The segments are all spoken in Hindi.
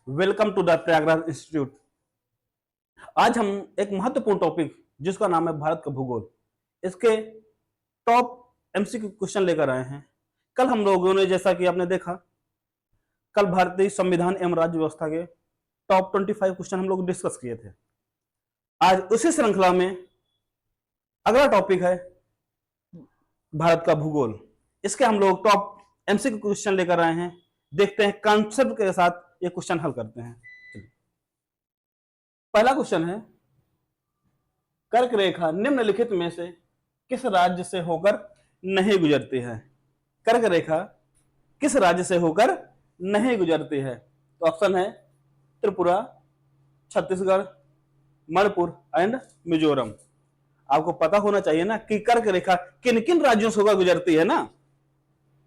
Welcome to the Prayagraj institute. आज हम एक महत्वपूर्ण टॉपिक जिसका नाम है भारत का भूगोल, इसके टॉप एमसीक्यू क्वेश्चन लेकर आए हैं। कल हम लोगों ने, जैसा कि आपने देखा, कल भारतीय संविधान एवं राज्य व्यवस्था के टॉप 25 क्वेश्चन हम लोग डिस्कस किए थे। आज उसी श्रृंखला में अगला टॉपिक है भारत का भूगोल। इसके हम लोग टॉप एमसीक्यू क्वेश्चन लेकर आए हैं। देखते हैं, कॉन्सेप्ट के साथ ये क्वेश्चन हल करते हैं। पहला क्वेश्चन है, कर्क रेखा निम्नलिखित में से किस राज्य से होकर नहीं गुजरती है? कर्क रेखा किस राज्य से होकर नहीं गुजरती है? तो ऑप्शन है त्रिपुरा, छत्तीसगढ़, मणिपुर एंड मिजोरम। आपको पता होना चाहिए ना कि कर्क रेखा किन किन राज्यों से होकर गुजरती है ना।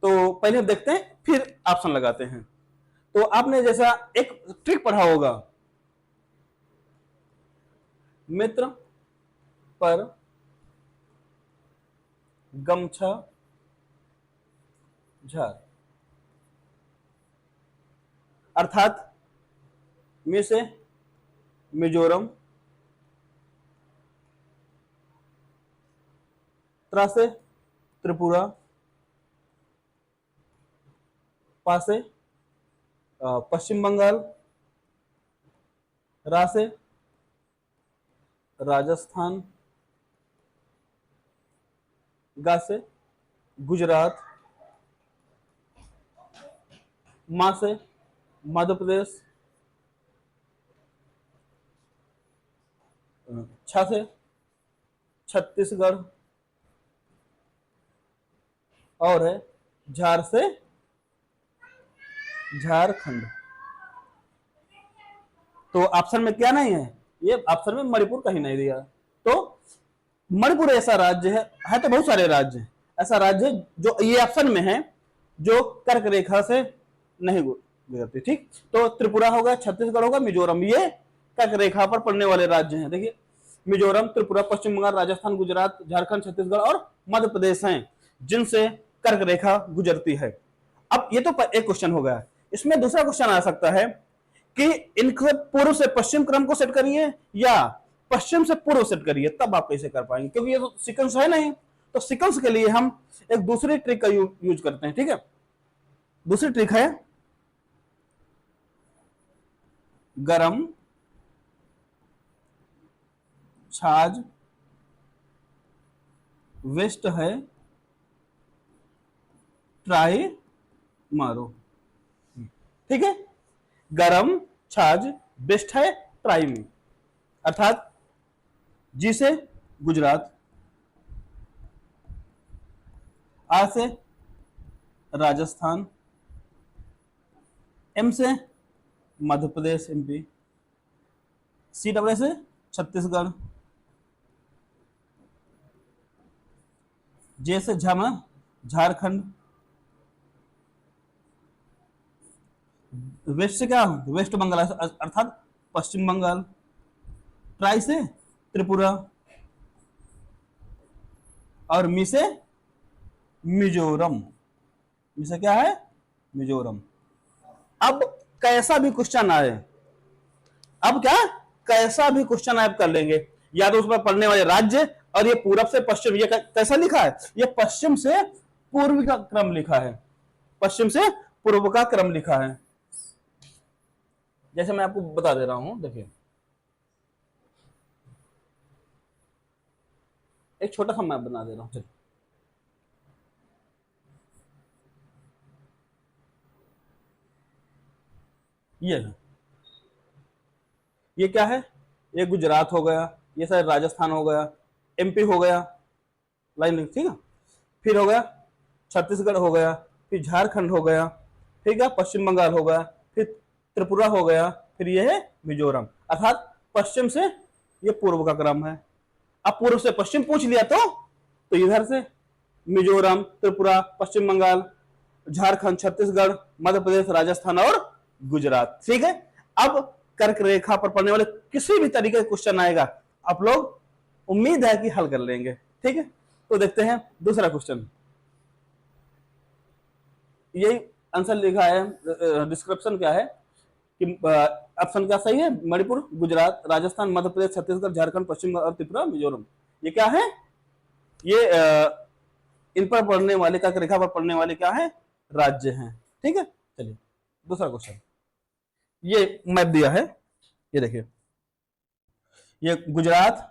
तो पहले हम देखते हैं, फिर ऑप्शन लगाते हैं। तो आपने जैसा एक ट्रिक पढ़ा होगा, मित्र पर गमछा झार, अर्थात मी से मिजोरम, त्रा से त्रिपुरा, पा से पश्चिम बंगाल, रा से राजस्थान, गा से गुजरात, मा से मध्य प्रदेश, छा से छत्तीसगढ़ और है झार से झारखंड। तो ऑप्शन में क्या नहीं है? ये ऑप्शन में मणिपुर कहीं नहीं दिया। तो मणिपुर ऐसा राज्य है तो बहुत सारे राज्य हैं, ऐसा राज्य है जो ये ऑप्शन में है जो कर्क रेखा से नहीं गुजरती। ठीक, तो त्रिपुरा होगा, छत्तीसगढ़ होगा, मिजोरम, ये कर्क रेखा पर पड़ने वाले राज्य हैं। देखिए, मिजोरम, त्रिपुरा, पश्चिम बंगाल, राजस्थान, गुजरात, झारखंड, छत्तीसगढ़ और मध्य प्रदेश हैं जिनसे कर्क रेखा गुजरती है। अब ये तो एक क्वेश्चन हो गया। इसमें दूसरा क्वेश्चन आ सकता है कि इनके पूर्व से पश्चिम क्रम को सेट करिए या पश्चिम से पूर्व सेट करिए, तब आप कैसे कर पाएंगे, क्योंकि ये तो सीक्वेंस है नहीं। तो सीक्वेंस के लिए हम एक दूसरी ट्रिक का यूज करते हैं। ठीक है, दूसरी ट्रिक है गरम छाछ वेस्ट है ट्राई मारो। ठीक है, गरम छाछ बेस्ट है ट्राई में, अर्थात जी से गुजरात, आ से राजस्थान, एम से Madhya Pradesh MP, C double से छत्तीसगढ़, जे से झमा झारखंड, वेस्ट से क्या, वेस्ट बंगाल अर्थात पश्चिम बंगाल, ट्राई से त्रिपुरा और मी से मिजोरम। मी से क्या है? मिजोरम। अब कैसा भी क्वेश्चन आए, अब क्या कैसा भी क्वेश्चन आप कर लेंगे, या तो उसमें पढ़ने वाले राज्य, और ये पूरब से पश्चिम, ये कैसा लिखा है? ये पश्चिम से पूर्व का क्रम लिखा है, पश्चिम से पूर्व का क्रम लिखा है। जैसे मैं आपको बता दे रहा हूं, देखिए एक छोटा सा मैप बना दे रहा हूं। चलिए, ये क्या है? ये गुजरात हो गया, ये शायद राजस्थान हो गया, एमपी हो गया, लाइन, ठीक है, फिर हो गया छत्तीसगढ़ हो गया, फिर झारखंड हो गया, ठीक है, पश्चिम बंगाल हो गया, फिर त्रिपुरा हो गया, फिर ये है मिजोरम। अर्थात पश्चिम से ये पूर्व का क्रम है। अब पूर्व से पश्चिम पूछ लिया तो इधर से मिजोरम, त्रिपुरा, पश्चिम बंगाल, झारखंड, छत्तीसगढ़, मध्य प्रदेश, राजस्थान और गुजरात। ठीक है, अब कर्क रेखा पर पड़ने वाले किसी भी तरीके का क्वेश्चन आएगा, आप लोग उम्मीद है कि हल कर लेंगे। ठीक है, तो देखते हैं दूसरा क्वेश्चन। यही आंसर लिखा है, डिस्क्रिप्शन क्या है? कि ऑप्शन क्या सही है? मणिपुर, गुजरात, राजस्थान, मध्य प्रदेश, छत्तीसगढ़, झारखंड, पश्चिम बंगाल और त्रिपुरा, मिजोरम। ये क्या है? ये इन पर पढ़ने वाले कर्क रेखा पर पढ़ने वाले क्या है? राज्य हैं। ठीक है, चलिए दूसरा क्वेश्चन। ये मैप दिया है, ये देखिए, ये गुजरात,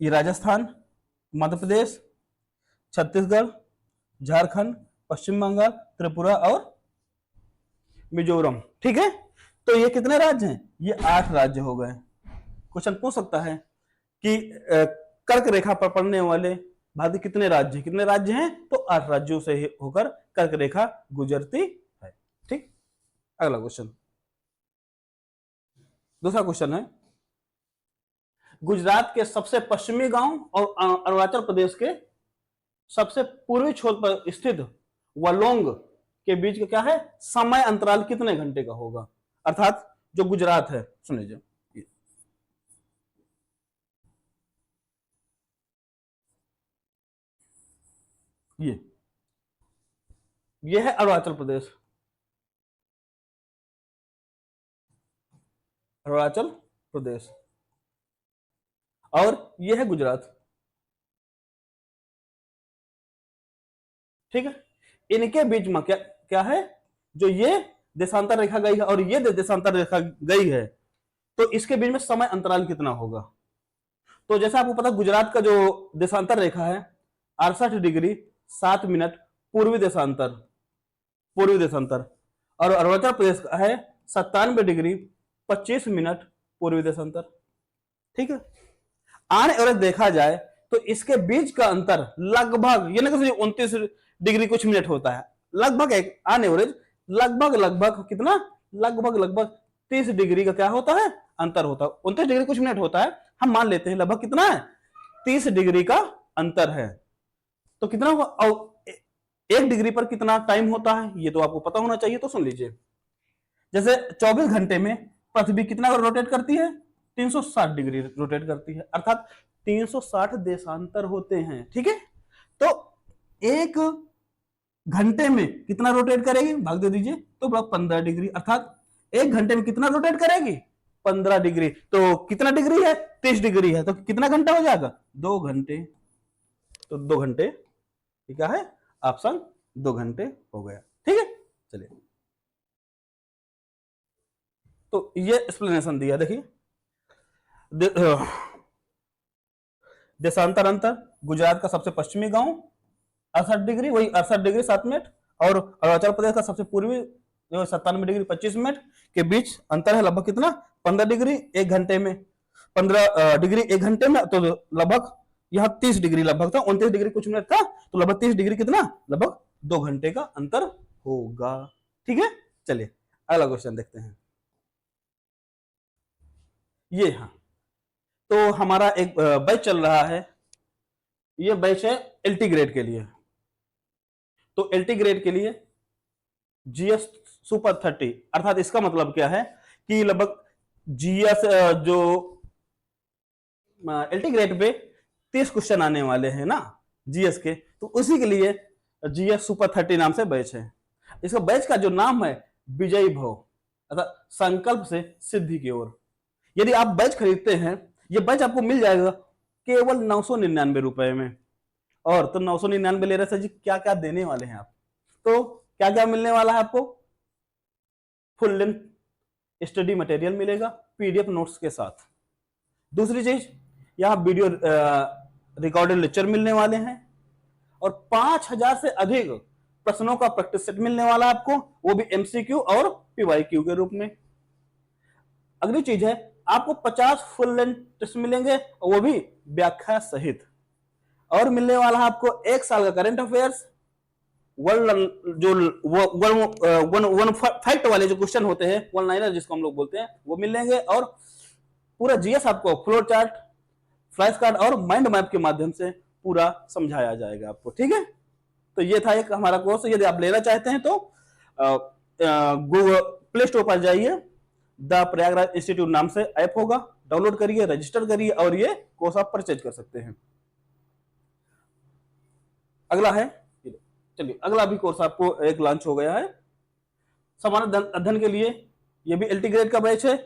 ये राजस्थान, मध्य प्रदेश, छत्तीसगढ़, झारखंड, पश्चिम बंगाल, त्रिपुरा और मिजोरम। ठीक है, तो ये कितने राज्य हैं? ये 8 राज्य हो गए। क्वेश्चन पूछ सकता है कि कर्क रेखा पर पड़ने वाले भारत के कितने राज्य हैं? तो 8 राज्यों से होकर कर्क रेखा गुजरती है। ठीक, अगला क्वेश्चन, दूसरा क्वेश्चन है, गुजरात के सबसे पश्चिमी गांव और अरुणाचल प्रदेश के सबसे पूर्वी छोर पर स्थित वलोंग के बीच का क्या है? समय अंतराल कितने घंटे का होगा? अर्थात जो गुजरात है, सुन लीजिए, ये है अरुणाचल प्रदेश, अरुणाचल प्रदेश, और ये है गुजरात। ठीक है, इनके बीच में क्या क्या है? जो ये देशांतर रेखा गई है और ये देशांतर रेखा गई है, तो इसके बीच में समय अंतराल कितना होगा? तो जैसा आपको पता, गुजरात का जो देशांतर रेखा है 68 डिग्री 7 मिनट पूर्वी देशांतर, और अरुणाचल प्रदेश का है 97 डिग्री 25 मिनट पूर्वी देशांतर। ठीक है, ऑन एवरेज देखा जाए तो इसके बीच का अंतर लगभग, ये ना 29 डिग्री कुछ मिनट होता है, लगभग एक ऑन एवरेज लगभग कितना, लगभग 30 डिग्री का क्या होता है? अंतर होता है। 29 डिग्री कुछ मिनट होता है, हम मान लेते हैं लगभग कितना है? 30 डिग्री का अंतर है। तो कितना होगा? और 1 डिग्री पर कितना टाइम होता है, ये तो आपको पता होना चाहिए। तो सुन लीजिए, जैसे 24 घंटे में पृथ्वी कितना रोटेट करती है? 360 डिग्री रोटेट करती है, अर्थात 360 देशांतर होते हैं। ठीक है, तो 1 घंटे में कितना रोटेट करेगी? भाग दे दीजिए, तो 15 डिग्री, अर्थात 1 घंटे में कितना रोटेट करेगी? 15 डिग्री। तो कितना डिग्री है? 30 डिग्री है, तो कितना घंटा हो जाएगा? 2 घंटे। तो 2 घंटे क्या है? ऑप्शन 2 घंटे हो गया। ठीक है, चलिए, तो ये एक्सप्लेनेशन दिया। देखिए, देशांतर अंतर, गुजरात का सबसे पश्चिमी गांव 68 डिग्री, वही 68 डिग्री 7 मिनट, और अरुणाचल प्रदेश का सबसे पूर्वी जो 97 डिग्री 25 मिनट के बीच अंतर है लगभग कितना? 15 डिग्री 1 घंटे में, 15 डिग्री 1 घंटे में, तो लगभग यहाँ 30 डिग्री लगभग था, 29 डिग्री कुछ मिनट था, तो लगभग 30 डिग्री कितना? लगभग 2 घंटे का अंतर होगा। ठीक है, चलिए अगला क्वेश्चन देखते हैं। ये, हाँ, तो हमारा एक बैच चल रहा है, ये बैच है एलटी ग्रेड के लिए। तो एलटी ग्रेड के लिए जीएस सुपर 30, अर्थात इसका मतलब क्या है कि लगभग जीएस जो एलटी ग्रेड पे 30 क्वेश्चन आने वाले हैं ना जीएस के, तो उसी के लिए जीएस सुपर 30 नाम से बैच है। इसका बैच का जो नाम है विजयी भव, अर्थात संकल्प से सिद्धि की ओर। यदि आप बैच खरीदते हैं, ये बैच आपको मिल जाएगा केवल 999 रुपए में। और तो 999 ले रहे सर जी, क्या क्या देने वाले हैं आप? तो क्या क्या मिलने वाला है आपको? फुल लेंथ स्टडी मटेरियल मिलेगा पीडीएफ नोट्स के साथ। दूसरी चीज, यहाँ वीडियो रिकॉर्डेड लेक्चर मिलने वाले हैं, और 5000 से अधिक प्रश्नों का प्रैक्टिस सेट मिलने वाला है आपको, वो भी एमसीक्यू और पीवाईक्यू के रूप में। अगली चीज है, आपको 50 फुल लेंथ टेस्ट मिलेंगे, और वो भी व्याख्या सहित। और मिलने वाला है आपको 1 साल का करंट अफेयर्स, वर्ल्ड जो वन फैक्ट वाले जो क्वेश्चन होते हैं, वन लाइनर जिसको हम लोग बोलते हैं, वो मिलेंगे। और पूरा जीएस आपको फ्लो चार्ट, फ्लैश कार्ड और माइंड मैप के माध्यम से पूरा समझाया जाएगा आपको। ठीक है, तो ये था एक हमारा कोर्स। यदि आप लेना चाहते हैं तो गूगल प्ले स्टोर पर जाइए, द प्रयागराज इंस्टीट्यूट नाम से ऐप होगा, डाउनलोड करिए, रजिस्टर करिए, और ये कोर्स आप परचेज कर सकते हैं। अगला है, चलिए अगला भी कोर्स आपको एक लॉन्च हो गया है, सामान्य अध्ययन के लिए ये भी एलटी ग्रेड का बैच है।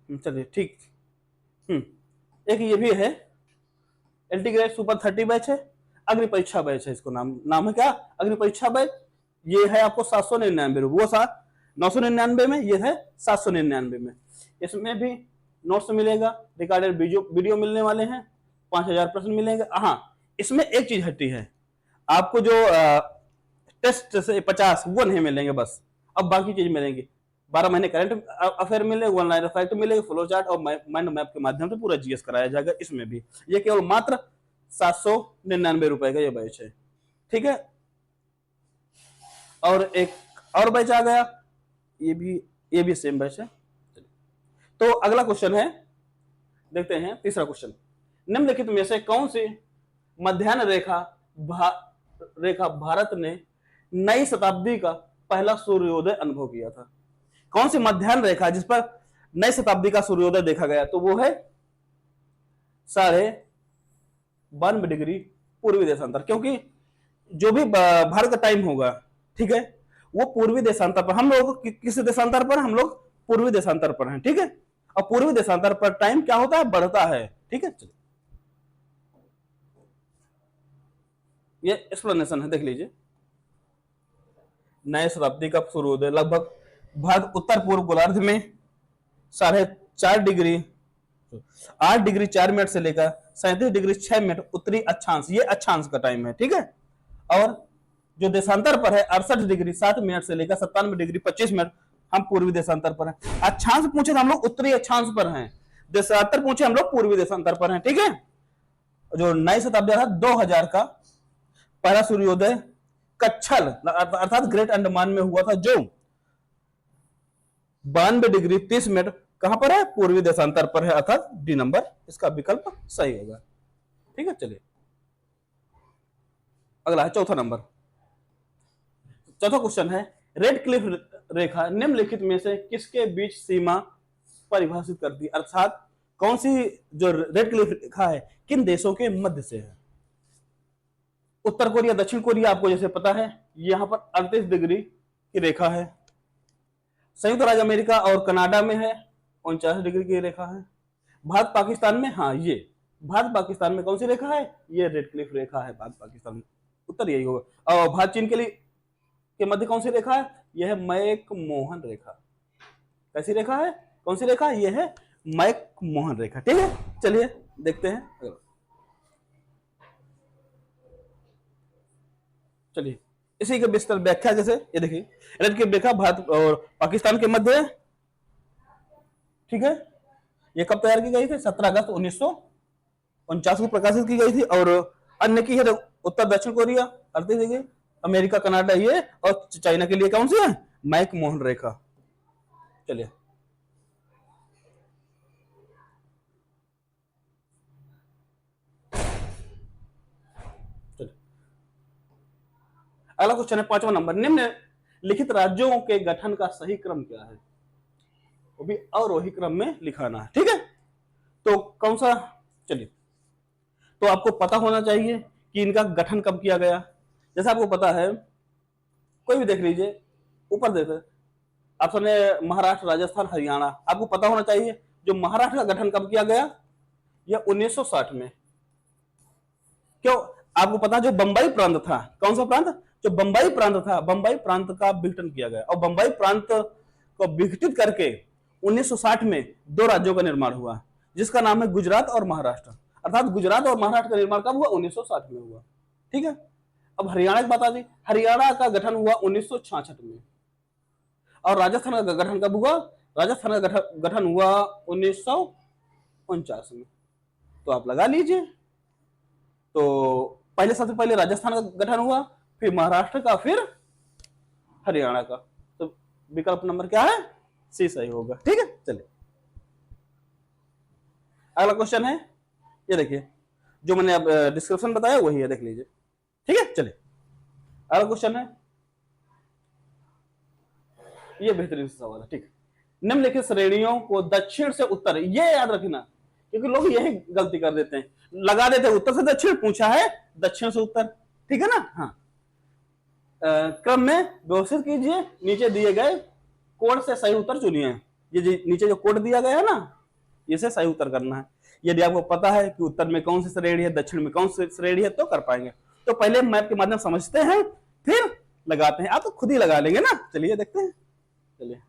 चलिए ठीक। एक ये भी है एलटी ग्रेड सुपर 30 बैच है, अग्नि परीक्षा बैच है। इसको नाम है क्या? अग्नि परीक्षा बैच। ये है आपको 799 वो 999 में, ये है 799 में। इसमें भी नोट्स मिलेगा, रिकॉर्डेड वीडियो मिलने वाले हैं, 5000 प्रश्न मिलेंगे। हाँ, इसमें एक चीज हटी है, आपको जो टेस्ट से 50 वो नहीं मिलेंगे बस, अब बाकी चीज मिलेंगी। 12 महीने करंट अफेयर मिलेगा, वन लाइन फैक्ट मिलेगा, फ्लो चार्ट और माइंड मैप के माध्यम से पूरा जीएस कराया जाएगा इसमें भी। ये केवल मात्र 799 रुपए का ये बैच है, ठीक है। और एक और बैच आ गया, ये भी सेम बैच है। तो अगला क्वेश्चन है, देखते हैं तीसरा क्वेश्चन। निम्नलिखित में से कौन सी मध्याह्न रेखा भारत ने नई शताब्दी का पहला सूर्योदय अनुभव किया था? कौन सी मध्याह्न रेखा जिस पर नई शताब्दी का सूर्योदय देखा गया? तो वो है 92.5 डिग्री पूर्वी देशांतर। क्योंकि जो भी भारत का टाइम होगा, ठीक है, वो पूर्वी देशांतर पर, हम लोग किस देशांतर पर? हम लोग पूर्वी देशांतर पर हैं, ठीक है। और पूर्वी देशांतर पर टाइम क्या होता है? बढ़ता है, ठीक है। चलिए, ये एक्सप्लेनेशन है, देख लीजिए। नए शताब्दी का सूर्योदय लगभग भारत उत्तर पूर्व गोलार्ध में 4.5 डिग्री 8 डिग्री 4 मिनट से लेकर 37 डिग्री 6 मिनट उत्तरी अक्षांश, ये अक्षांश का टाइम है, ठीक है। और जो देशांतर पर है 68 डिग्री 7 मिनट से लेकर 97 डिग्री 25 मिनट, हम पूर्वी देशांतर पर हैं। अक्षांश पूछे तो हम लोग उत्तरी अक्षांश पर हैं, देशांतर पूछे हम लोग पूर्वी देशांतर पर हैं, ठीक है। जो नई शताब्दी था 2000 का पहला सूर्योदय कच्छल अर्थात ग्रेट अंडमान में हुआ था, जो 92 डिग्री 30 मिनट कहां पर है? पूर्वी देशांतर पर है, अर्थात डी नंबर इसका विकल्प सही होगा, ठीक है। चलिए, अगला है चौथा नंबर। चौथा क्वेश्चन है, रेड क्लिफ रेखा निम्नलिखित में से किसके बीच सीमा परिभाषित करती है? अर्थात कौन सी जो रेड क्लिफ रेखा है किन देशों के मध्य से है? उत्तर कोरिया, दक्षिण कोरिया आपको जैसे पता है, यहां पर 38 डिग्री की रेखा है। संयुक्त राज्य अमेरिका और कनाडा में है, 49 डिग्री की रेखा है। भारत पाकिस्तान में, हाँ, ये भारत पाकिस्तान में कौन सी रेखा है? ये रेड क्लिफ रेखा है भारत पाकिस्तान में, उत्तर यही होगा। और भारत चीन के मध्य कौन सी रेखा है? यह है मैक मोहन रेखा। कैसी रेखा है? कौन सी रेखा? यह है मैक मोहन रेखा, ठीक है। चलिए देखते हैं। चलिए, इसी के विस्तार व्याख्या, जैसे ये देखिए, रेड क्लिफ रेखा भारत और पाकिस्तान के मध्य है, ठीक है। ये कब तैयार की गई थी? 17 अगस्त 1949 को प्रकाशित की गई थी। और अन्य की है उत्तर दक्षिण कोरिया 38 डिग्री, अमेरिका कनाडा ये, और चाइना के लिए कौन सी है? मैक मोहन रेखा। चलिए, अगला क्वेश्चन है 5वां नंबर। निम्न लिखित राज्यों के गठन का सही क्रम क्या है? वो भी अवरोही क्रम में लिखाना है, ठीक है। तो कौन सा? चलिए, तो आपको पता होना चाहिए कि इनका गठन कब किया गया। जैसा आपको पता है, कोई भी देख लीजिए, ऊपर देखो ऑप्शन है महाराष्ट्र, राजस्थान, हरियाणा। आपको पता होना चाहिए जो महाराष्ट्र का गठन कब किया गया? यह 1960 में। क्यों? आपको पता है जो बंबई प्रांत था, कौन सा प्रांत? जो बंबई प्रांत था, बंबई प्रांत का विघटन किया गया, और बंबई प्रांत को विघटित करके 1960 में 2 राज्यों का निर्माण हुआ, जिसका नाम है गुजरात और महाराष्ट्र। अर्थात गुजरात और महाराष्ट्र का निर्माण कब हुआ? 1960 में हुआ, ठीक है। अब हरियाणा की बात आ गई, हरियाणा का गठन हुआ 1966 में। और राजस्थान का गठन कब हुआ? राजस्थान का गठन हुआ 1949 में। तो आप लगा लीजिए, तो पहले, सबसे पहले राजस्थान का गठन हुआ, फिर महाराष्ट्र का, फिर हरियाणा का। तो विकल्प नंबर क्या है? सी सही होगा, ठीक है। चलिए, अगला क्वेश्चन है, ये देखिए, जो मैंने अब डिस्क्रिप्शन बताया वही है, देख लीजिए, ठीक है। चलिए, अगला क्वेश्चन है, ये बेहतरीन सवाल है, ठीक है। निम्नलिखित श्रेणियों को दक्षिण से उत्तर, ये याद रखना क्योंकि लोग यही गलती कर देते हैं, लगा देते हैं उत्तर से दक्षिण, पूछा है दक्षिण से उत्तर, ठीक है ना। हाँ, क्रम में व्यवस्थित कीजिए, नीचे दिए गए कोड से सही उत्तर चुनिए। ये नीचे जो कोड दिया गया है ना, इसे सही उत्तर करना है। यदि आपको पता है कि उत्तर में कौन सी श्रेणी है, दक्षिण में कौन सी श्रेणी है, तो कर पाएंगे। तो पहले मैप के माध्यम समझते हैं, फिर लगाते हैं। आप तो खुद ही लगा लेंगे ना, चलिए देखते हैं। चलिए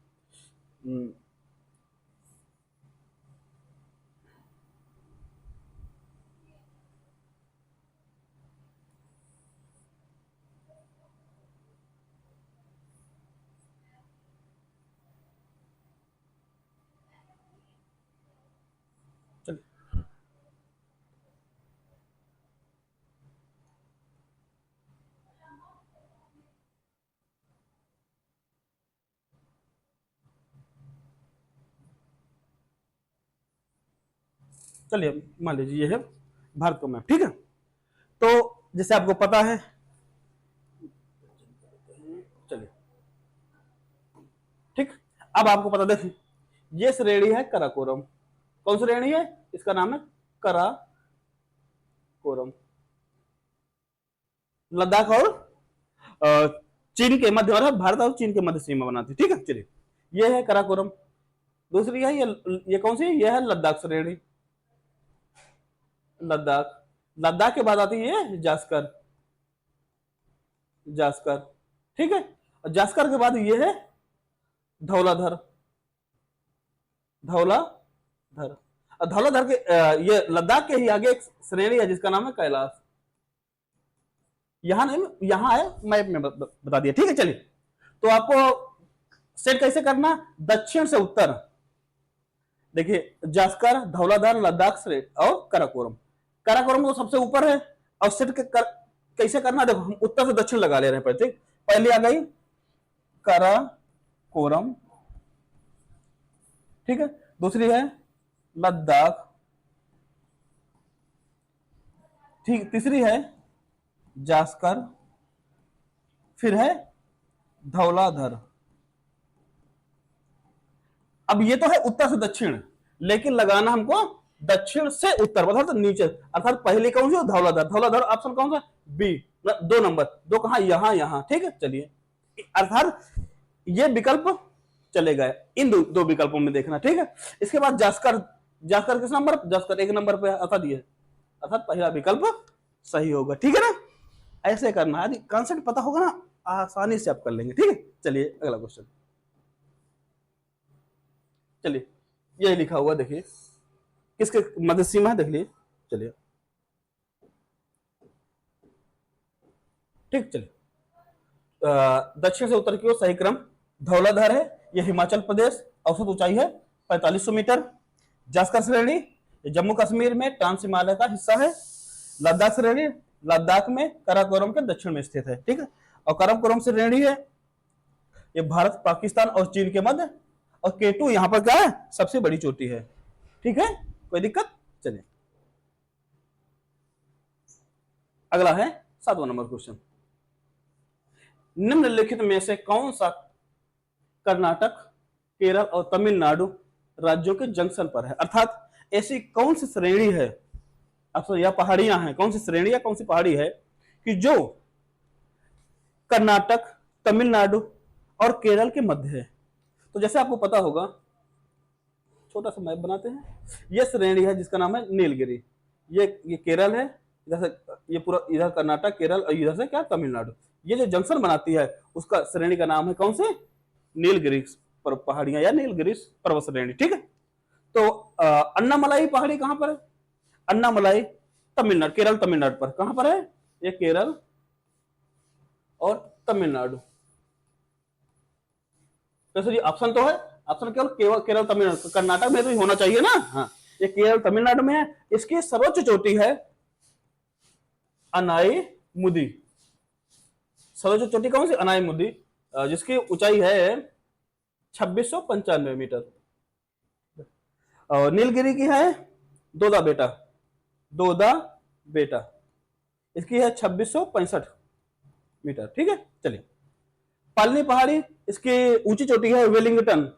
चलिए चलिए, मान लीजिए ये है भारत का मैप, ठीक है। तो जैसे आपको पता है, चलिए ठीक, अब आपको पता, देखिए ये श्रेणी है कराकोरम। कौन सी श्रेणी है? इसका नाम है कराकोरम। लद्दाख और चीन के मध्य, और भारत और चीन के मध्य सीमा बनाती, ठीक है। चलिए, ये है कराकोरम। दूसरी है ये कौन सी? ये है लद्दाख श्रेणी। लद्दाख, लद्दाख के बाद आती है जास्कर, जास्कर, ठीक है। और जास्कर के बाद ये है धौलाधर, धौलाधर। और धौलाधर के ये लद्दाख के ही आगे एक श्रेणी है जिसका नाम है कैलाश। यहां नहीं, यहां है, मैप में बता दिया, ठीक है। चलिए, तो आपको सेट कैसे करना? दक्षिण से उत्तर, देखिए जास्कर, धौलाधर, लद्दाख श्रेणी और कराकोरम। कराकोरम तो सबसे ऊपर है, और सेट कैसे करना? देखो, हम उत्तर से दक्षिण लगा ले रहे हैं पहले, पहले आ गई कराकोरम, ठीक है। दूसरी है लद्दाख, ठीक। तीसरी है जास्कर, फिर है धौलाधर। अब ये तो है उत्तर से दक्षिण, लेकिन लगाना हमको दक्षिण से उत्तर, अर्थात नीचे, अर्थात पहले कौन सी? धौलाधर। धौलाधर ऑप्शन कौन सा? बी, 2 नंबर, 2 कहा? यहां, यहां, ठीक है। चलिए, अर्थात ये विकल्प चले गए, इन दो विकल्पों में देखना, ठीक है। इसके बाद जास्कर, जास्कर किस नंबर? जास्कर 1 नंबर पे, अर्थात ये, अर्थात पहला विकल्प सही होगा, ठीक है ना। ऐसे करना है, यदि कॉन्सेप्ट पता होगा ना, आसानी से आप कर लेंगे, ठीक है। चलिए अगला क्वेश्चन, चलिए ये लिखा हुआ देखिए, किसके मध्य सीमा है, देख लीजिए। चलिए ठीक, चलिए दक्षिण से उत्तर की ओर सही क्रम धौलाधर है, यह हिमाचल प्रदेश, औसत ऊंचाई है 4500 मीटर। जास्कर श्रेणी जम्मू कश्मीर में ट्रांस हिमालय का हिस्सा है। लद्दाख श्रेणी लद्दाख में कराकोरम के दक्षिण में स्थित है, ठीक है। और कराकोरम श्रेणी है ये भारत, पाकिस्तान और चीन के मध्य, और केटू यहां पर क्या है? सबसे बड़ी चोटी है, ठीक है। कोई दिक्कत? चलिए अगला है 7वां नंबर क्वेश्चन। निम्नलिखित में से कौन सा कर्नाटक, केरल और तमिलनाडु राज्यों के जंक्शन पर है? अर्थात ऐसी कौन सी श्रेणी है, अक्सर या पहाड़ियां हैं, कौन सी श्रेणी या कौन सी पहाड़ी है कि जो कर्नाटक, तमिलनाडु और केरल के मध्य है? तो जैसे आपको पता होगा, छोटा सा मैप बनाते हैं, ये श्रेणी है जिसका नाम है नीलगिरी। ये केरल है, इधर से ये पूरा, इधर कर्नाटक, केरल, और इधर से क्या? तमिलनाडु। ये जो जंक्शन बनाती है उसका श्रेणी का नाम है कौन से? नीलगिरी पहाड़ियां या नीलगिरी पर्वत श्रेणी, ठीक है। तो अन्नामलाई पहाड़ी कहां पर है? अन्नामलाई तमिलनाडु, केरल तमिलनाडु पर, कहां पर है? ये केरल और तमिलनाडु। तो ये ऑप्शन तो है, ऑप्शन केवल केरल तमिलनाडु, कर्नाटक में तो होना चाहिए ना। हाँ, ये केरल तमिलनाडु में है। इसकी सर्वोच्च चोटी है अनाई मुदी। सर्वोच्च चोटी कौन सी? अनाई मुदी, जिसकी ऊंचाई है 2695 मीटर। और नीलगिरी की है दोदा बेटा, दोदा बेटा, इसकी है 2665 मीटर, ठीक है। चलिए पालनी पहाड़ी, इसकी ऊंची चोटी है वेलिंगटन,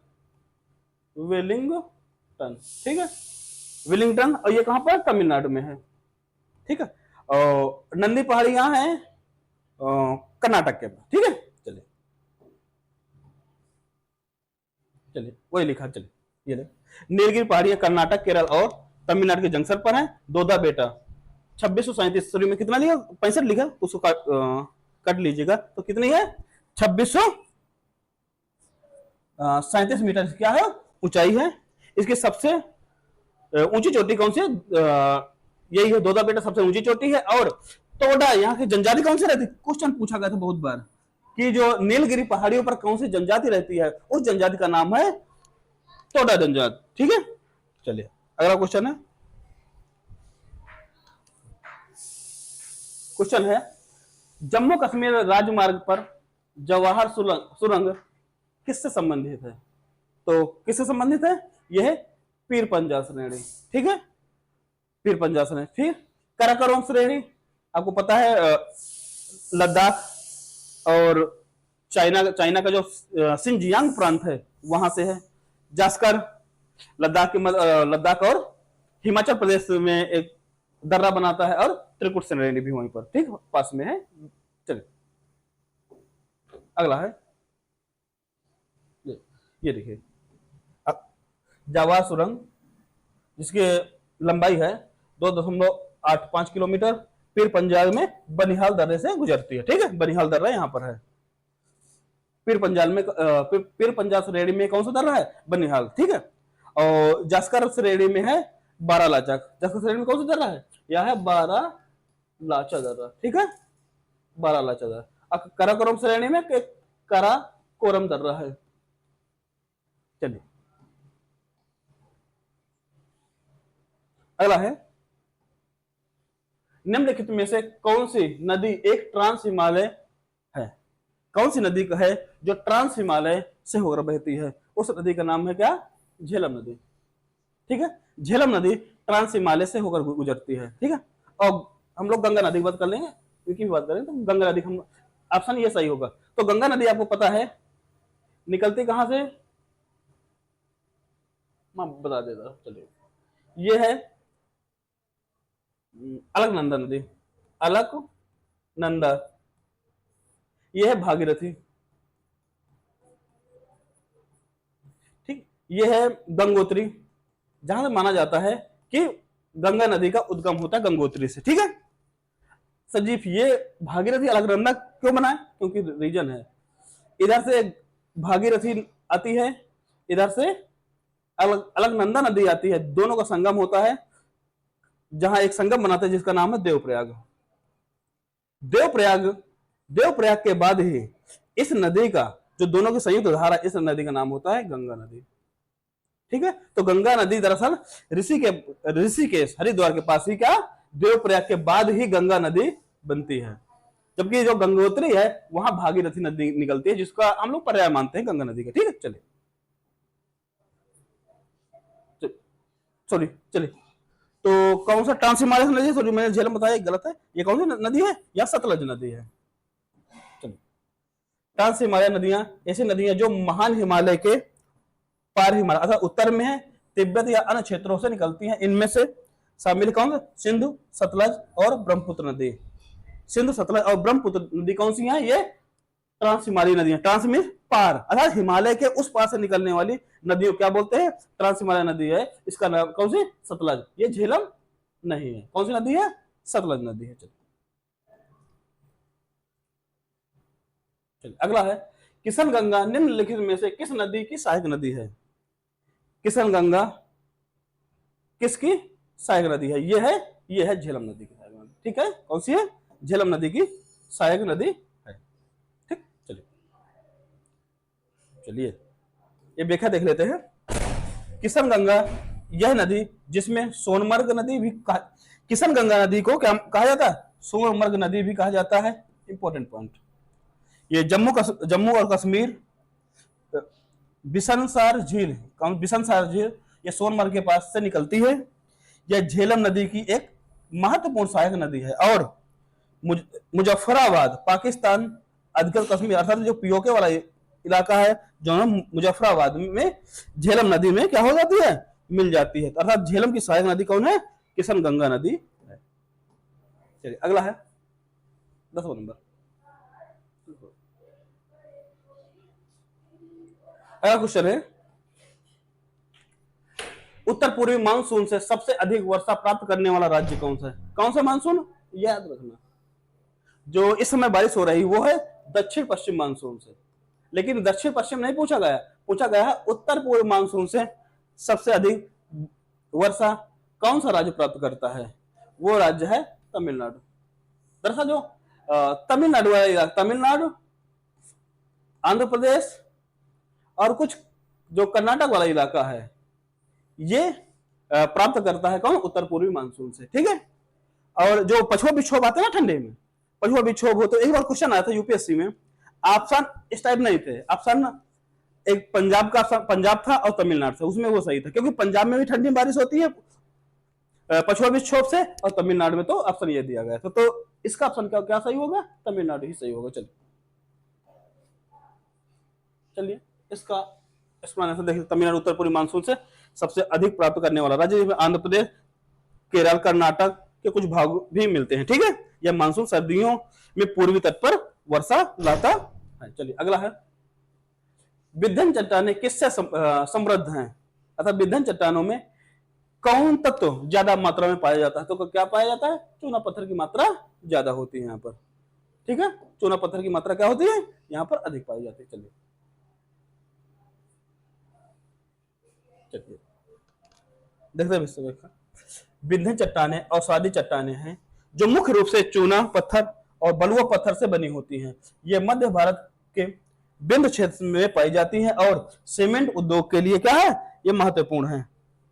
वेलिंगटन, ठीक है। विलिंगटन, और ये कहां पर, तमिलनाडु में है। ठीक है, और नंदी पहाड़ी यहाँ है कर्नाटक के पास। ठीक है, चलिए चलिए वही लिखा, चलिए ये नीलगिरी पहाड़ियां कर्नाटक, केरल और तमिलनाडु के जंक्शन पर है। दोदा बेटा 2637, सॉरी में कितना लिखा, 65 लिखा, उसको कट लीजिएगा तो कितनी है, 2637 मीटर क्या है ऊंचाई है। इसकी सबसे ऊंची चोटी कौन सी है, यही है दोदा बेटा, सबसे ऊंची चोटी है। और टोडा यहाँ की जनजाति कौन सी रहती, क्वेश्चन पूछा गया था बहुत बार कि जो नीलगिरी पहाड़ियों पर कौन सी जनजाति रहती है, उस जनजाति का नाम है टोडा जनजाति। ठीक है, चलिए अगला क्वेश्चन है। क्वेश्चन है, जम्मू कश्मीर राजमार्ग पर जवाहर सुरंग किससे संबंधित है? तो किससे संबंधित है, यह है पीर पंजाल श्रेणी। ठीक है, पीर पंजाल श्रेणी। फिर काराकोरम श्रेणी, आपको पता है लद्दाख और चाइना का जो सिंजियांग प्रांत है वहां से है। जास्कर लद्दाख और हिमाचल प्रदेश में एक दर्रा बनाता है, और त्रिकुट श्रेणी भी वहीं पर ठीक पास में है। चलिए अगला है, ये देखिए जवाहर सुरंग, जिसकी लंबाई है 2.85 किलोमीटर, पीर पंजाल में बनिहाल दर्रे से गुजरती है। ठीक है, बनिहाल दर्रा यहां पर है। पीर पंजाल श्रेणी में कौन सा दर्रा है, बनिहाल। ठीक है, और जास्कर श्रेणी में है बारालाचा। जास्कर श्रेणी में कौन सा दर्रा है, यह है बारालाचा दर्रा। ठीक है, बारालाचा दर्रा। काराकोरम श्रेणी में काराकोरम दर्रा है। चलिए अगला है, निम्नलिखित में से कौन सी नदी एक ट्रांस हिमालय है? कौन सी नदी का है जो ट्रांस हिमालय से होकर बहती है? उस नदी का नाम है क्या, झेलम नदी। ठीक है, झेलम नदी ट्रांस हिमालय से होकर गुजरती है। ठीक है, और हम लोग गंगा नदी की बात कर लेंगे, क्योंकि बात करें तो गंगा नदी, हम ऑप्शन ये सही होगा। तो गंगा नदी आपको पता है निकलती कहां से, मैं बता देता। चलिए, ये है अलकनंदा नदी, अलकनंदा, ये है भागीरथी। ठीक, ये है गंगोत्री, जहां से माना जाता है कि गंगा नदी का उद्गम होता है गंगोत्री से। ठीक है, संजीव ये भागीरथी अलकनंदा क्यों बना है, क्योंकि रीजन है, इधर से भागीरथी आती है, इधर से अलकनंदा नदी आती है, दोनों का संगम होता है, जहां एक संगम बनाते हैं जिसका नाम है देवप्रयाग। देवप्रयाग के बाद ही इस नदी का जो दोनों की संयुक्त धारा, इस नदी का नाम होता है गंगा नदी। ठीक है, तो गंगा नदी दरअसल ऋषिकेश हरिद्वार के पास ही क्या, देवप्रयाग के बाद ही गंगा नदी बनती है। जबकि जो गंगोत्री है वहां भागीरथी नदी निकलती है, जिसका हम लोग पर्याय मानते हैं गंगा नदी का। ठीक है, चलिए चलिए, तो कौन सा ट्रांस हिमालय नदी है, सॉरी मैंने झेलम बताया गलत है, ये कौन सी नदी है, या सतलज नदी है। चलिए, ट्रांस हिमालय नदियां ऐसी नदियां जो महान हिमालय के पार हिमालय अर्थात उत्तर में है, तिब्बत या अन्य क्षेत्रों से निकलती हैं। इनमें से शामिल कौन है, सिंधु, सतलज और ब्रह्मपुत्र नदी। सिंधु, सतलज और ब्रह्मपुत्र नदी कौन सी है, ये ट्रांस हिमालय नदियां। ट्रांस में पार अर्थात हिमालय के उस पार से निकलने वाली नदियों क्या बोलते हैं, ट्रांस हिमालय नदी है। इसका नाम कौन सी, सतलज। ये झेलम नहीं है, कौन सी नदी है, सतलज नदी है। चलिए अगला है, किशन गंगा निम्नलिखित में से किस नदी की सहायक नदी है? किशन गंगा किसकी सहायक नदी है? ये है झेलम नदी की सहायक नदी। ठीक है, कौन सी है, झेलम नदी की सहायक नदी है। ठीक, चलिए ये व्याख्या देख लेते हैं। किशन गंगा यह नदी जिसमें सोनमर्ग नदी भी किशन गंगा नदी को क्या कहा जाता है, सोनमर्ग नदी भी कहा जाता है। इंपॉर्टेंट पॉइंट, ये जम्मू और कश्मीर बिशनसार झील ये सोनमर्ग के पास से निकलती है। यह झेलम नदी की एक महत्वपूर्ण सहायक नदी है और मुजफ्फराबाद पाकिस्तान अधिकृत कश्मीर अर्थात जो पीओके वाला इलाका है, जो मुजफ्फराबाद में झेलम नदी में क्या हो जाती है, मिल जाती है। अर्थात झेलम की सहायक नदी कौन है? किशन गंगा नदी है। चलिए अगला है 10वां नंबर। अगला क्वेश्चन है, उत्तर पूर्वी मानसून से सबसे अधिक वर्षा प्राप्त करने वाला राज्य कौन सा है? कौन सा मानसून? याद रखना, जो इस समय बारिश हो रही वो है दक्षिण पश्चिम मानसून से। लेकिन दक्षिण पश्चिम नहीं पूछा गया, पूछा गया है उत्तर पूर्व मानसून से सबसे अधिक वर्षा कौन सा राज्य प्राप्त करता है? वो राज्य है तमिलनाडु। दरअसल जो तमिलनाडु है, तमिलनाडु, आंध्र प्रदेश और कुछ जो कर्नाटक वाला इलाका है, ये प्राप्त करता है कौन? उत्तर पूर्वी मानसून से। ठीक है। और जो पछुआ विक्षोभ आते हैं ना ठंडे में, पछुआ विक्षोभ हो, तो एक बार क्वेश्चन आया था यूपीएससी में, ऑप्शन इस टाइप नहीं थे, ऑप्शन एक पंजाब का, पंजाब था और तमिलनाडु था, उसमें वो सही था, क्योंकि पंजाब में भी ठंडी बारिश होती है पछुआ विक्षोभ से, और तमिलनाडु में तो ऑप्शन ये दिया गया था। तो इसका ऑप्शन क्या क्या सही होगा? तमिलनाडु ही सही होगा। चलिए चलिए इसका एक्सप्लेनेशन देखिए। तमिलनाडु उत्तर पूर्वी मानसून से सबसे अधिक प्राप्त करने वाला राज्य, जिसमें आंध्र प्रदेश, केरल, कर्नाटक के कुछ भाग भी मिलते हैं। ठीक है। यह मानसून सर्दियों में पूर्वी तट पर वर्षा लाता है। चलिए अगला है, विंध्यन चट्टानें किससे समृद्ध हैं? अर्थात विंध्यन चट्टानों में कौन तत्व ज्यादा मात्रा में पाया जाता है? तो क्या पाया जाता है? चूना पत्थर की मात्रा ज्यादा होती है यहाँ पर। ठीक है। चूना पत्थर की मात्रा क्या होती है? यहाँ पर अधिक पाई जाती है। चलिए चलिए देखते हैं, विंध्यन चट्टानें अवसादी चट्टानें हैं जो मुख्य रूप से चूना पत्थर और बलुआ पत्थर से बनी होती हैं। ये मध्य भारत के विंध्य क्षेत्र में पाई जाती हैं और सीमेंट उद्योग के लिए क्या है? ये महत्वपूर्ण है।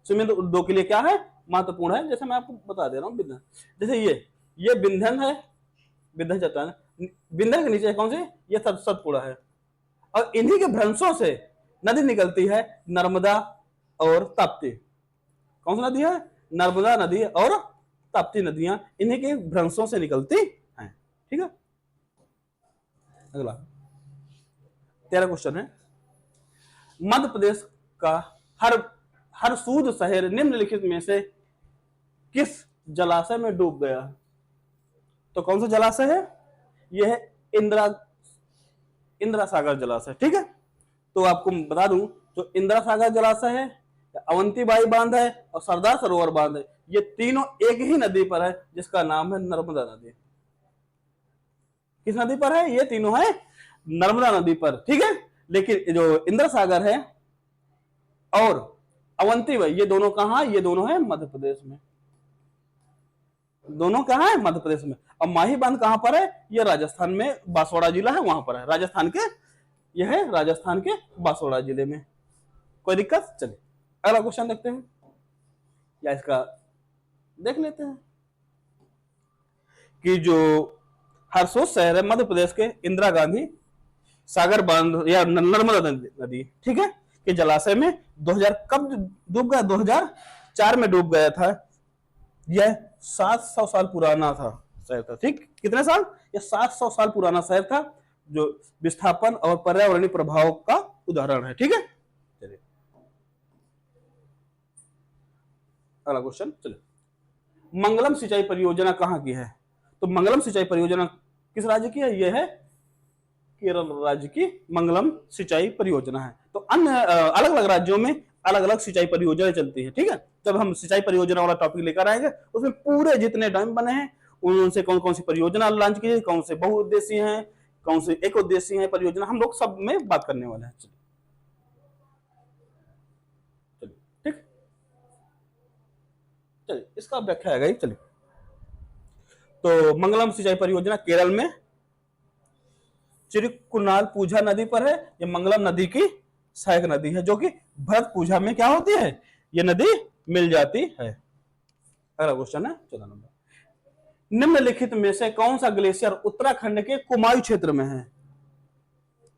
सीमेंट उद्योग के लिए क्या है? महत्वपूर्ण है। जैसे मैं आपको बता दे रहा हूँ, विंध्यन, जैसे ये विंध्यन है, विंध्यन चट्टान, विंध्यन के नीचे कौन सी? ये सतपुड़ा है, और इन्हीं के भ्रंशों से नदी निकलती है, नर्मदा और ताप्ती। कौन सी नदी है? नर्मदा नदी और ताप्ती नदियां इन्हीं के भ्रंशों से निकलती हैं। ठीक है। अगला 13 क्वेश्चन है, मध्य प्रदेश का हर हरसूद शहर निम्नलिखित में से किस जलाशय में डूब गया? तो कौन सा जलाशय है? यह है इंदिरा सागर जलाशय। ठीक है। तो आपको बता दूं, जो इंदिरा सागर जलाशय है, अवंतीबाई बांध है और सरदार सरोवर बांध है, ये तीनों एक ही नदी पर है जिसका नाम है नर्मदा नदी। किस नदी पर है? ये तीनों है नर्मदा नदी पर। ठीक है। लेकिन जो इंदिरा सागर है और अवंतीबाई, ये दोनों कहां? ये दोनों है मध्य प्रदेश में। दोनों कहां है? मध्य प्रदेश में। और माही बांध कहां पर है? ये राजस्थान में, बांसवाड़ा जिला है वहां पर है, राजस्थान के, यह है राजस्थान के बांसवाड़ा जिले में। कोई दिक्कत? चलिए अगला क्वेश्चन देखते हैं, या इसका देख लेते हैं कि जो हरसूद शहर है मध्य प्रदेश के इंदिरा गांधी सागर बांध या नर्मदा नदी, ठीक है, के जलाशय में 2000 कब डूब गया? 2004 में डूब गया था। यह 700 साल पुराना था शहर था। ठीक, कितने साल? यह 700 साल पुराना शहर था, जो विस्थापन और पर्यावरणीय प्रभाव का उदाहरण है। ठीक है। चलिए अगला क्वेश्चन। चलिए, मंगलम सिंचाई परियोजना कहां की है? तो मंगलम सिंचाई परियोजना किस राज्य की है? यह है केरल राज्य की मंगलम सिंचाई परियोजना है। तो अन्य अलग अलग राज्यों में अलग अलग सिंचाई परियोजनाएं चलती है। ठीक है। जब हम सिंचाई परियोजना वाला टॉपिक लेकर आएंगे, उसमें पूरे जितने डैम बने हैं उनसे कौन कौन सी परियोजना लॉन्च की है, कौन से बहुउद्देशीय हैं, कौन से एक उद्देशीय है परियोजना, हम लोग सब में बात करने वाले हैं। चलिए ठीक, चलिए इसका व्याख्या है। चलिए, तो मंगलम सिंचाई परियोजना केरल में चिरकुनाल पूजा नदी पर है। ये मंगलम नदी की सहायक नदी है, जो कि भरत पूजा में क्या होती है? ये नदी मिल जाती है। अगला क्वेश्चन है 14 नंबर, निम्नलिखित में से कौन सा ग्लेशियर उत्तराखंड के कुमायूं क्षेत्र में है?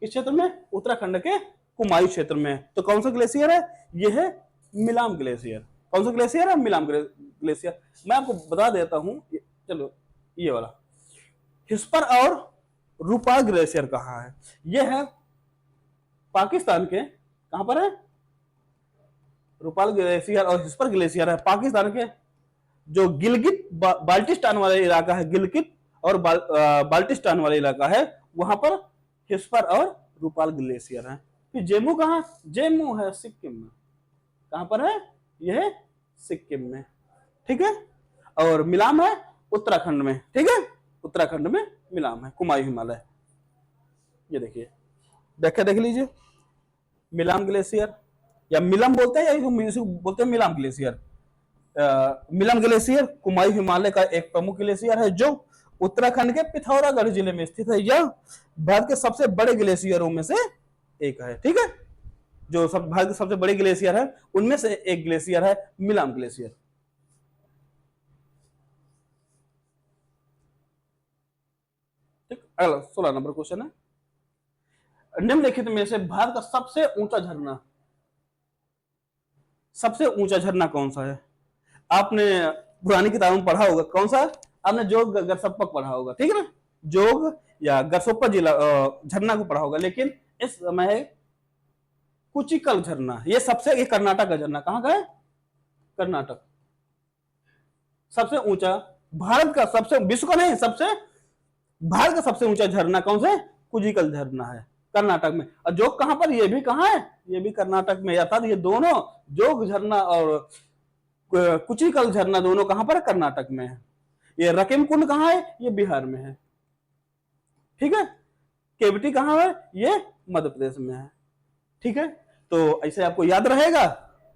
किस क्षेत्र में? उत्तराखंड के कुमायूं क्षेत्र में। तो कौन सा ग्लेशियर है? यह है मिलाम ग्लेशियर। कौन सा ग्लेशियर है? मिलाम ग्लेशियर। मैं आपको बता देता हूं, चलो ये वाला हिस्पर और रूपाल ग्लेशियर कहां है? यह है पाकिस्तान के, कहां पर है? रूपाल ग्लेशियर और हिस्पर ग्लेशियर है पाकिस्तान के जो गिलगित बाल्टिस्तान वाला इलाका है, गिलगित और बाल्टिस्तान वाला इलाका है, वहां पर हिस्पर और रूपाल ग्लेशियर है। फिर जेमू कहाँ, जेमू है सिक्किम में। कहां पर है, यह है सिक्किम में, ठीक है। और मिलाम है उत्तराखंड में, ठीक है, उत्तराखंड में मिलाम है, कुमायूं हिमालय। ये देखिए, देख लीजिए, मिलाम ग्लेशियर या मिलम बोलते हैं या बोलते हैं मिलाम ग्लेशियर। मिलम ग्लेशियर कुमायूं हिमालय का एक प्रमुख ग्लेशियर है जो उत्तराखंड के पिथौरागढ़ जिले में स्थित है। यह भारत के सबसे बड़े ग्लेशियरों में से एक है, ठीक है। जो भारत के सबसे बड़े ग्लेशियर है उनमें से एक ग्लेशियर है मिलाम ग्लेशियर। ठीक, अगला 16 नंबर क्वेश्चन है, निम्नलिखित में से भारत का सबसे ऊंचा झरना, सबसे ऊंचा झरना कौन सा है? आपने पुरानी किताबों में पढ़ा होगा, कौन सा? आपने जोग गरसप्पा पढ़ा होगा, ठीक है ना, जोग या गरसोप्पा जिला झरना को पढ़ा होगा। लेकिन इस समय है कुचिकल झरना, ये सबसे, ये कर्नाटक का झरना, कहां का है? कर्नाटक। सबसे ऊंचा भारत का, सबसे विश्व का नहीं, सबसे भारत का सबसे ऊंचा झरना कौन सा है? कुचिकल झरना है, कर्नाटक में। और जोग कहां पर? ये भी कहां है? ये भी कर्नाटक में। अर्थात ये दोनों, जोग झरना और कुचिकल झरना, दोनों कहां पर? कर्नाटक में है। ये रकीम कुंड कहां है? ये बिहार में है, ठीक है। केवटी कहां है? ये मध्य प्रदेश में है, ठीक है। तो ऐसे आपको याद रहेगा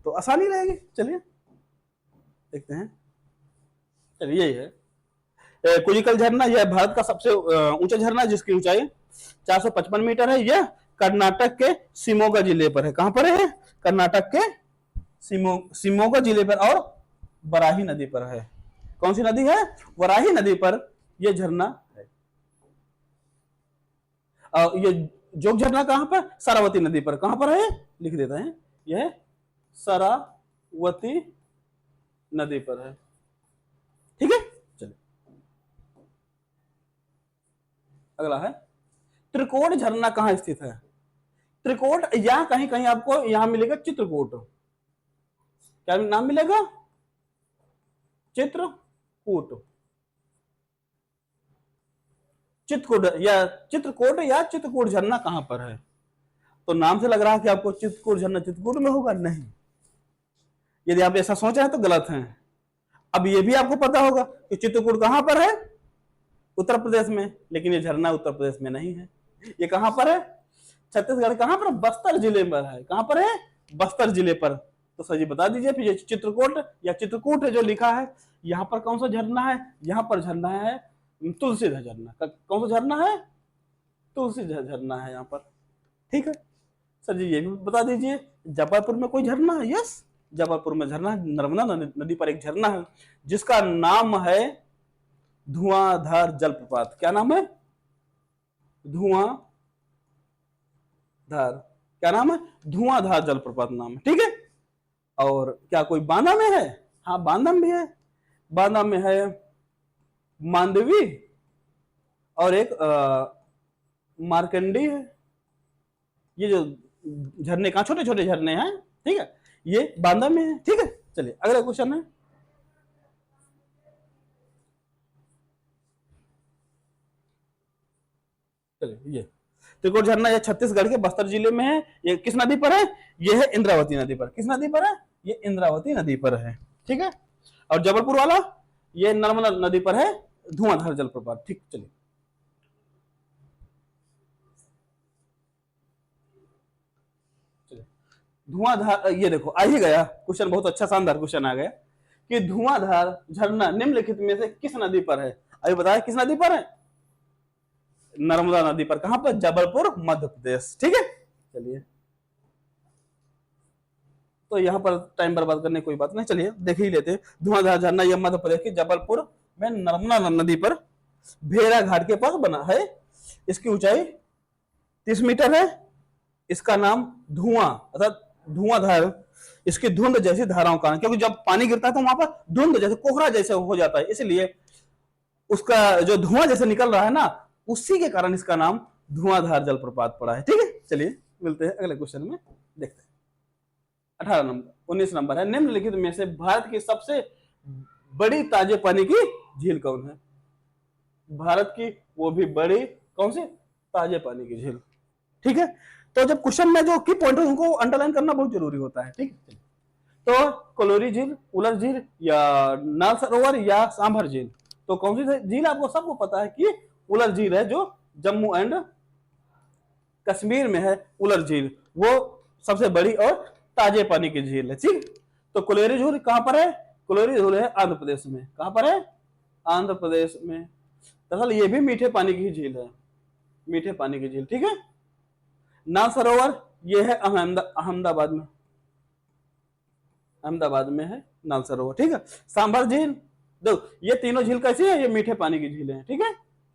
तो आसानी रहेगी। चलिए देखते हैं, चलिए यही है कुचिकल झरना। यह भारत का सबसे ऊंचा झरना, जिसकी ऊंचाई 455 मीटर है। यह कर्नाटक के शिमोगा जिले पर है। कहां पर है? कर्नाटक के शिमोगा जिले पर और वराही नदी पर है। कौन सी नदी है? वराही नदी पर यह झरना है। ये जोग झरना कहां पर? शरावती नदी पर। कहां पर है? लिख देते हैं, यह शरावती नदी पर है, ठीक है। चलिए अगला है, त्रिकोट झरना कहां स्थित है? त्रिकोट, या कहीं कहीं आपको यहां मिलेगा चित्रकूट। क्या नाम मिलेगा? चित्रकूट, चित्रकूट या चित्रकूट झरना कहां पर है? तो नाम से लग रहा है कि आपको चित्रकूट झरना चित्रकूट में होगा, नहीं। यदि आप ऐसा सोच रहे हैं तो गलत है। अब ये भी आपको पता होगा कि चित्रकूट कहां पर है? उत्तर प्रदेश में, लेकिन ये झरना उत्तर प्रदेश में नहीं है। ये कहां पर है? छत्तीसगढ़। कहां पर? बस्तर जिले पर है। कहां पर है? बस्तर जिले पर। तो सर जी बता दीजिए, फिर ये चित्रकूट या चित्रकूट है जो लिखा है, यहां पर कौन सा झरना है? यहां पर झरना है तुलसीधर झरना। कौन सा झरना है? तुलसीधर झरना है यहां पर, ठीक है। सर जी ये भी बता दीजिए, जबलपुर में कोई झरना है? यस, जबलपुर में झरना, नर्मदा नदी पर एक झरना है जिसका नाम है धुआंधार जलप्रपात। क्या नाम है? धुआंधार। क्या नाम है? धुआंधार जलप्रपात नाम है, ठीक है। और क्या कोई बांदा में है? हाँ, बांदा में भी है। बांदा में है मांडवी और एक मार्कंडी है। ये जो झरने कहां, छोटे छोटे झरने हैं, ठीक है, ये बांदा में है, ठीक है। चलिए अगला क्वेश्चन है, चलिए ये त्रिकोट झरना, यह छत्तीसगढ़ के बस्तर जिले में है। ये किस नदी पर है? ये है इंद्रावती नदी पर। किस नदी पर है? ये इंद्रावती नदी पर है, ठीक है। और जबलपुर वाला ये नर्मदा नदी पर है, धुआंधार जलप्रपात, ठीक। चलिए धुआंधार, ये देखो आ ही गया क्वेश्चन, बहुत अच्छा शानदार क्वेश्चन आ गया कि धुआंधार झरना निम्नलिखित में से किस नदी पर है? अभी बताया किस नदी पर है? नर्मदा नदी पर। कहां पर? जबलपुर, मध्य प्रदेश, ठीक है। चलिए तो यहां पर टाइम बर्बाद करने कोई बात नहीं, चलिए देख ही लेते हैं। धुआंधार झरना यह मध्य प्रदेश के जबलपुर में नर्मदा नदी पर भेड़ा घाट के पास बना है। इसकी ऊंचाई 30 मीटर है। इसका नाम धुआं अर्थात धुआंधार इसकी धुंध जैसी धाराओं का, क्योंकि जब पानी गिरता है तो वहां पर धुंध जैसे कोहरा जैसे हो जाता है, इसलिए उसका जो धुआं जैसे निकल रहा है ना, उसी के कारण इसका नाम धुआंधार जलप्रपात पड़ा है, ठीक है। चलिए मिलते हैं अगले क्वेश्चन में, देखते हैं 18 नंबर 19 नंबर है, निम्नलिखित में से भारत की सबसे बड़ी ताजे पानी की झील कौन है? भारत की वो भी बड़ी कौन सी ताजे पानी की झील। ठीक है, तो जब क्वेश्चन में जो की पॉइंट है उनको अंडरलाइन करना बहुत जरूरी होता है। ठीक है, तो कोलोरी झील, उलर झील या नाल सरोवर या सांभर झील, तो कौन सी झील? आपको सबको पता है कि उलर झील है, जो जम्मू एंड कश्मीर में है। उलर झील वो सबसे बड़ी और ताजे पानी की झील है। ठीक, तो कोलोरी झील कहां पर है? कोलोरी झील है आंध्र प्रदेश में। कहां पर है? आंध्र प्रदेश में। दरअसल ये भी मीठे पानी की झील है, मीठे पानी की झील। ठीक है, नाल सरोवर ये है अहमदाबाद में, अहमदाबाद में है नाल सरोवर। ठीक है, सांभर झील, देखो ये तीनों झील कैसी है? ये मीठे पानी की झील है। ठीक है,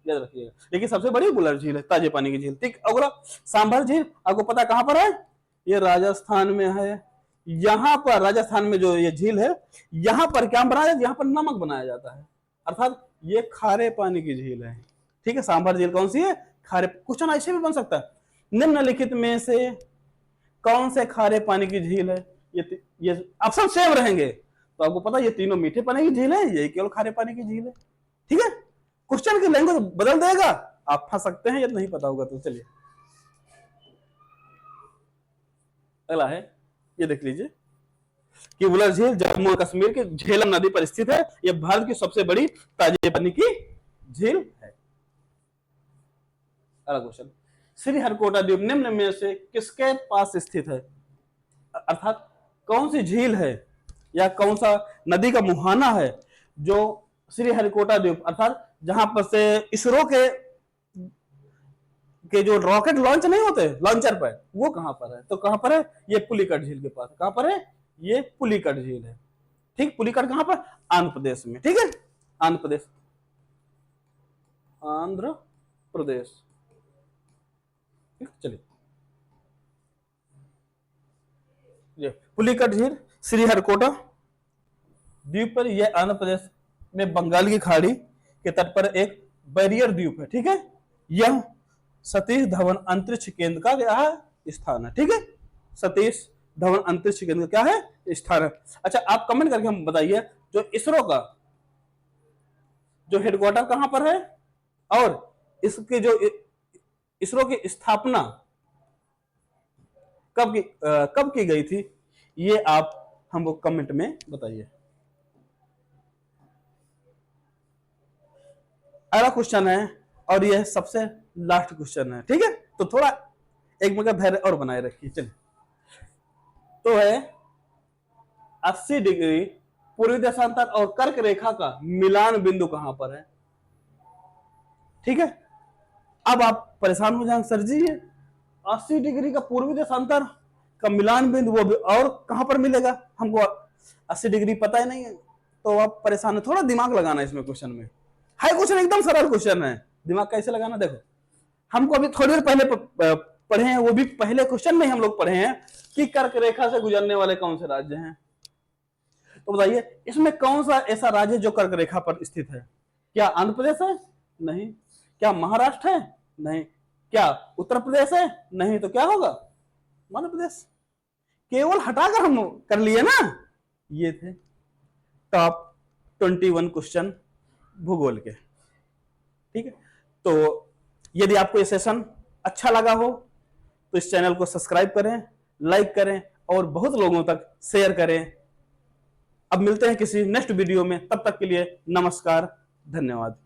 याद रखिएगा। लेकिन सबसे बड़ी बुलर झील है, ताजे पानी की झील। ठीक, अगला सांभर झील आपको पता कहां पर है? ये राजस्थान में है। यहां पर राजस्थान में जो ये झील है, यहां पर क्या बनाया? यहां पर नमक बनाया जाता है, अर्थात ये खारे पानी की झील है। ठीक है, सांभर झील कौन सी है? खारे। क्वेश्चन ऐसे भी बन सकता है, निम्नलिखित में से कौन से खारे पानी की झील है? ये ऑप्शन सेम रहेंगे तो आपको पता ये तीनों मीठे पानी की झील है, ये केवल खारे पानी की झील है। ठीक है, क्वेश्चन की लैंग्वेज बदल देगा, आप फंस सकते हैं यदि नहीं पता होगा तो। चलिए अगला है, ये देख लीजिए कि वुलर झील जम्मू और कश्मीर के झेलम नदी पर स्थित है। यह भारत की सबसे बड़ी ताजे पानी की झील है। अगला क्वेश्चन, श्रीहरिकोटा द्वीप निम्न में से किसके पास स्थित है? अर्थात कौन सी झील है या कौन सा नदी का मुहाना है जो श्रीहरिकोटा द्वीप, अर्थात जहां पर से इसरो के जो रॉकेट लॉन्च नहीं होते लॉन्चर पर, वो कहां पर है? तो कहां पर है? ये पुलिकट झील के पास। कहां पर है? ये पुलिकट झील है। ठीक, पुलिकट कहां पर? आंध्र प्रदेश में। ठीक है, आंध्र प्रदेश, आंध्र प्रदेश। चलिए, पुलिकट झील श्रीहरिकोटा द्वीप पर, यह आंध्र प्रदेश में बंगाल की खाड़ी के तट पर एक बैरियर द्वीप है। ठीक है, यह सतीश धवन अंतरिक्ष केंद्र का क्या है? स्थान है। ठीक है, सतीश धवन अंतरिक्ष केंद्र क्या है? स्थान है। अच्छा, आप कमेंट करके हम बताइए, जो इसरो का जो हेडक्वार्टर कहां पर है और इसके जो इसरो की स्थापना कब की गई थी, ये आप हमको कमेंट में बताइए। अगला क्वेश्चन है और यह सबसे लास्ट क्वेश्चन है। ठीक है, तो थोड़ा एक मगर धैर्य और बनाए रखिए। चलिए, तो है 80 डिग्री पूर्वी देशांतर और कर्क रेखा का मिलान बिंदु कहां पर है? ठीक है, अब आप परेशान हो जाएंगे, सर जी ये 80 डिग्री का पूर्वी देशांतर का मिलान बिंदु वो भी और कहां पर मिलेगा? हमको 80 डिग्री पता ही नहीं है, तो आप परेशान है। थोड़ा दिमाग लगाना इसमें, क्वेश्चन में है। क्वेश्चन एकदम सरल क्वेश्चन है, दिमाग कैसे लगाना देखो। हमको अभी थोड़ी देर पहले पढ़े हैं, वो भी पहले क्वेश्चन में हम लोग पढ़े हैं कि कर्क रेखा से गुजरने वाले कौन से राज्य हैं। तो बताइए इसमें कौन सा ऐसा राज्य जो कर्क रेखा पर स्थित है? क्या आंध्र प्रदेश है? नहीं। क्या महाराष्ट्र है? नहीं। क्या उत्तर प्रदेश है? नहीं। तो क्या होगा? मध्य प्रदेश। केवल हटाकर हम कर लिए ना। ये थे टॉप 21 क्वेश्चन भूगोल के। ठीक है, तो यदि आपको ये सेशन अच्छा लगा हो तो इस चैनल को सब्सक्राइब करें, लाइक करें और बहुत लोगों तक शेयर करें। अब मिलते हैं किसी नेक्स्ट वीडियो में, तब तक के लिए नमस्कार, धन्यवाद।